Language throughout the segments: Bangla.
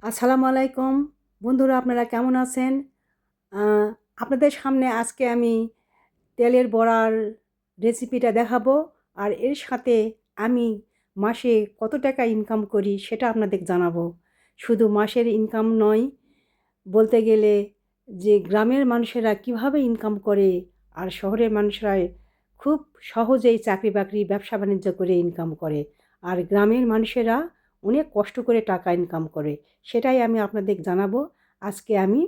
আসসালামু আলাইকুম বন্ধুরা, আপনারা কেমন আছেন? আহ, আপনাদের সামনে আজকে আমি তেলের বড়ার রেসিপিটা দেখাবো। আর এর সাথে আমি মাসে কত টাকা ইনকাম করি সেটা আপনাদের জানাবো। শুধু মাসের ইনকাম নয়, বলতে গেলে যে গ্রামের মানুষেরা কিভাবে ইনকাম করে আর শহরের মানুষরা খুব সহজেই চাকরি বাকরি ব্যবসা বাণিজ্য করে ইনকাম করে, আর গ্রামের মানুষেরা অনেক কষ্ট করে টাকা ইনকাম করে, সেটাই আমি আপনাদের জানাবো আজকে আমি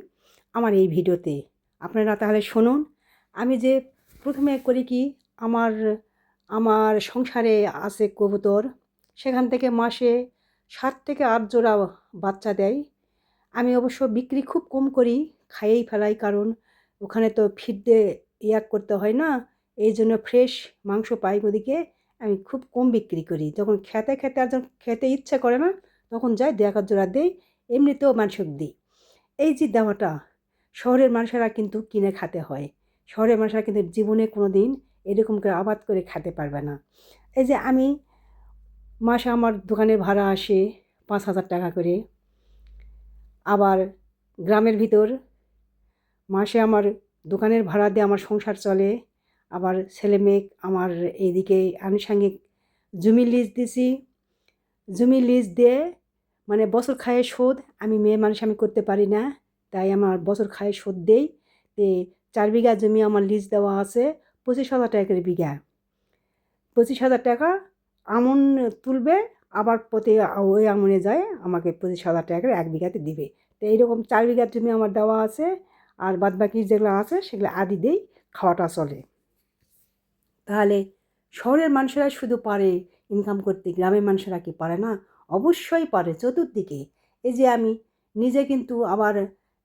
আমার এই ভিডিওতে। আপনারা তাহলে শুনুন। আমি যে প্রথমে করি কি, আমার আমার সংসারে আছে কবুতর, সেখান থেকে মাসে 7 থেকে 8 জোড়া বাচ্চা দেয়। আমি অবশ্য বিক্রি খুব কম করি, খাইয়েই ফেলাই, কারণ ওখানে তো ফিড দিয়ে করতে হয় না, এই জন্য ফ্রেশ মাংস পাই ওদিকে। আমি খুব কম বিক্রি করি, যখন খেতে খেতে আর যখন খেতে ইচ্ছা করে না তখন যাই 2-1 জোড়া দেই, এমনিতেও মানুষকে দিই। এই যে দেওয়াটা শহরের মানুষেরা কিন্তু কিনে খেতে হয়, শহরের মানুষেরা কিন্তু জীবনে কোনো দিন এরকম করে আবাদ করে খেতে পারবে না। এই যে আমি মাসে আমার দোকানের ভাড়া আসে 5,000 টাকা করে, আবার গ্রামের ভিতর মাসে আমার দোকানের ভাড়া দিয়ে আমার সংসার চলে। আবার ছেলে মেয়ে আমার এইদিকে আনুষঙ্গিক জমি লিজ দিছি, জমি লিজ দিয়ে মানে বছর খায়ে শোধ, আমি মেয়ে মানুষ আমি করতে পারি না, তাই আমার বছর খায়ে শোধ দেই। তে 4 বিঘা জমি আমার লিজ দেওয়া আছে, 25,000 টাকা করে বিঘা। 25,000 টাকা আমন তুলবে, আবার প্রতি ওই আমনে যায় আমাকে 25,000 টাকা করে 1 বিঘাতে দিবে। তো এইরকম 4 বিঘার জমি আমার দেওয়া আছে, আর বাদবাকি যেগুলো আছে সেগুলো আদি দেই, খাওয়াটা চলে। তাহলে শহরের মানুষেরা শুধু পারে ইনকাম করতে, গ্রামের মানুষেরা কি পারে না? অবশ্যই পারে, চতুর্দিকে। এই যে আমি নিজে কিন্তু আবার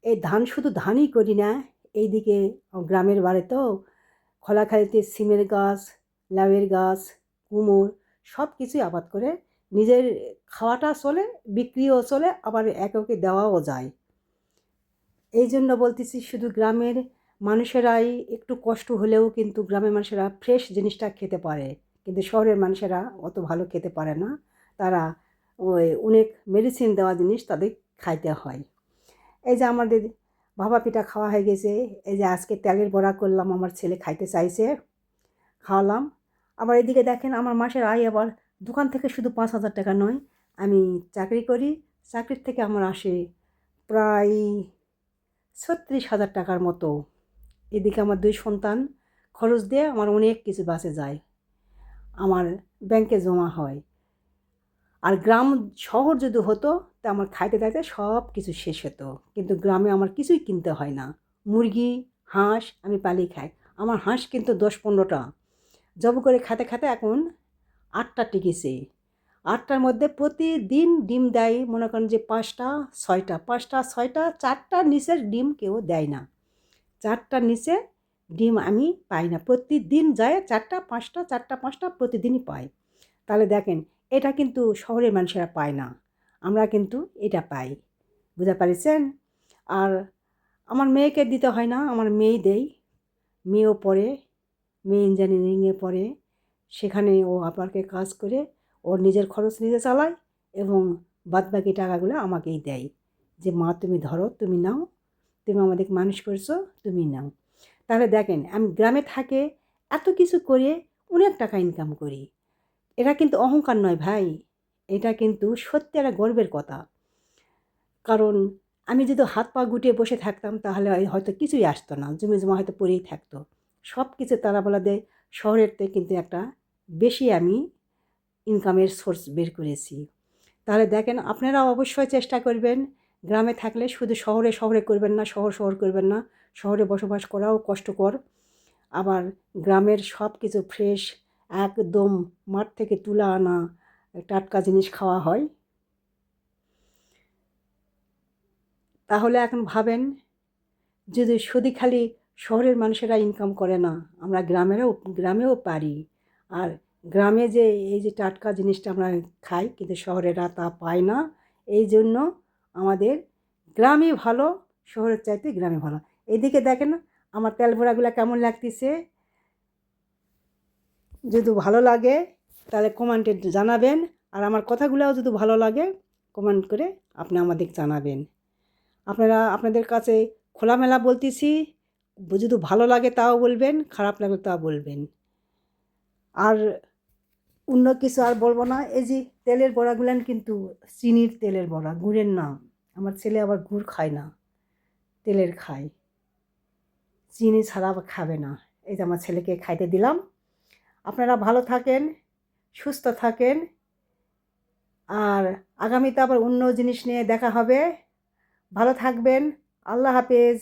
এই ধান, শুধু ধানই করি না, এইদিকে গ্রামের বাড়ি তো খোলাখালিতে সিমের গাছ, লাউয়ের গাছ, কুমড়, সব কিছুই আবাদ করে নিজের খাওয়াটা চলে, বিক্রিও চলে, আবার একে দেওয়াও যায়। এই জন্য বলতেছি, শুধু গ্রামের মানুষেরাই একটু কষ্ট হলেও কিন্তু গ্রামের মানুষেরা ফ্রেশ জিনিসটা খেতে পারে, কিন্তু শহরের মানুষেরা অত ভালো খেতে পারে না। তারা ওই অনেক মেডিসিন দেওয়া জিনিস তাদের খাইতে হয়। এই যে আমাদের ভাপা পিঠা খাওয়া হয়ে গেছে, এই যে আজকে তেলের বড়া করলাম, আমার ছেলে খাইতে চাইছে, খাওয়ালাম। আবার এদিকে দেখেন আমার মাসের আয় আবার দোকান থেকে শুধু 5,000 টাকা নয়, আমি চাকরি করি, চাকরির থেকে আমার আসে প্রায় 36,000 টাকার মতো। এদিকে আমার 2 সন্তান খরচ দিয়ে আমার অনেক কিছু বাঁচে যায়, আমার ব্যাংকে জমা হয়। আর গ্রাম শহর যদি হতো তা আমার খাইতে খাইতে সব কিছু শেষ হতো, কিন্তু গ্রামে আমার কিছুই কিনতে হয় না। মুরগি, হাঁস আমি পালিয়ে খাই, আমার হাঁস কিন্তু 10-15টা, জব করে খেতে খেতে এখন 8টা টিকেছে। 8টার মধ্যে প্রতিদিন ডিম দেয়, মনে করেন যে 5টা 6টা, 5টা 6টা, 4টার নিচের ডিম কেউ দেয় না। 4টার নিচে ডিম আমি পাই না, প্রতিদিন যায় 4টা 5টা, 4টা 5টা প্রতিদিনই পাই। তাহলে দেখেন, এটা কিন্তু শহরের মানুষেরা পায় না, আমরা কিন্তু এটা পাই, বুঝতে পারছেন? আর আমার মেয়েকে দিতে হয় না, আমার মেয়ে দেই, মেয়েও পড়ে, মেয়ে ইঞ্জিনিয়ারিংয়ে পড়ে, সেখানে ও আপারকে কাজ করে ওর নিজের খরচ নিজে চালায়, এবং বাদবাকি টাকাগুলো আমাকেই দেয়, যে মা তুমি ধরো, তুমি নাও, তুমি আমাদের মানুষ করছো, তুমি নাও। তাহলে দেখেন, আমি গ্রামে থাকে এত কিছু করে অনেক টাকা ইনকাম করি। এটা কিন্তু অহংকার নয় ভাই, এটা কিন্তু সত্যি একটা গর্বের কথা। কারণ আমি যদি হাত পা গুটিয়ে বসে থাকতাম তাহলে হয়তো কিছুই আসতো না, জমি জমা হয়তো পড়েই থাকতো। সব কিছু তারা বলা দেয় শহরের থেকে কিন্তু একটা বেশি আমি ইনকামের সোর্স বের করেছি। তাহলে দেখেন, আপনারাও অবশ্যই চেষ্টা করবেন, গ্রামে থাকলে শুধু শহরে শহরে করবেন না, শহর শহর করবেন না। শহরে বসবাস করাও কষ্টকর, আবার গ্রামের সব কিছু ফ্রেশ, একদম মাঠ থেকে তুলে আনা টাটকা জিনিস খাওয়া হয়। তাহলে এখন ভাবেন, যদি শুধু খালি শহরের মানুষেরা ইনকাম করে না, আমরা গ্রামেও পারি। আর গ্রামে যে এই যে টাটকা জিনিসটা আমরা খাই, কিন্তু শহরেরা তা পায় না। এই জন্য আমাদের গ্রামই ভালো, শহরের চাইতে গ্রামে ভালো। এদিকে দেখেন আমার তেল ভরাগুলো কেমন লাগতেছে, যদি ভালো লাগে তাহলে কমেন্টে জানাবেন, আর আমার কথাগুলোও যদি ভালো লাগে কমেন্ট করে আপনি আমাদের জানাবেন। আপনারা আপনাদের কাছে খোলামেলা বলতেছি, যদি ভালো লাগে তাও বলবেন, খারাপ লাগলে তাও বলবেন। আর অন্য কিছু আর বলবো না। এই যে তেলের বড়াগুলান কিন্তু চিনির তেলের বড়া, গুড়ের না। আমার ছেলে আবার গুড় খায় না, তেলের খায়, চিনি ছাড়া আবার খাবে না। এই যে আমার ছেলেকে খাইতে দিলাম। আপনারা ভালো থাকেন, সুস্থ থাকেন, আর আগামীতে আবার অন্য জিনিস নিয়ে দেখা হবে। ভালো থাকবেন। আল্লাহ হাফেজ।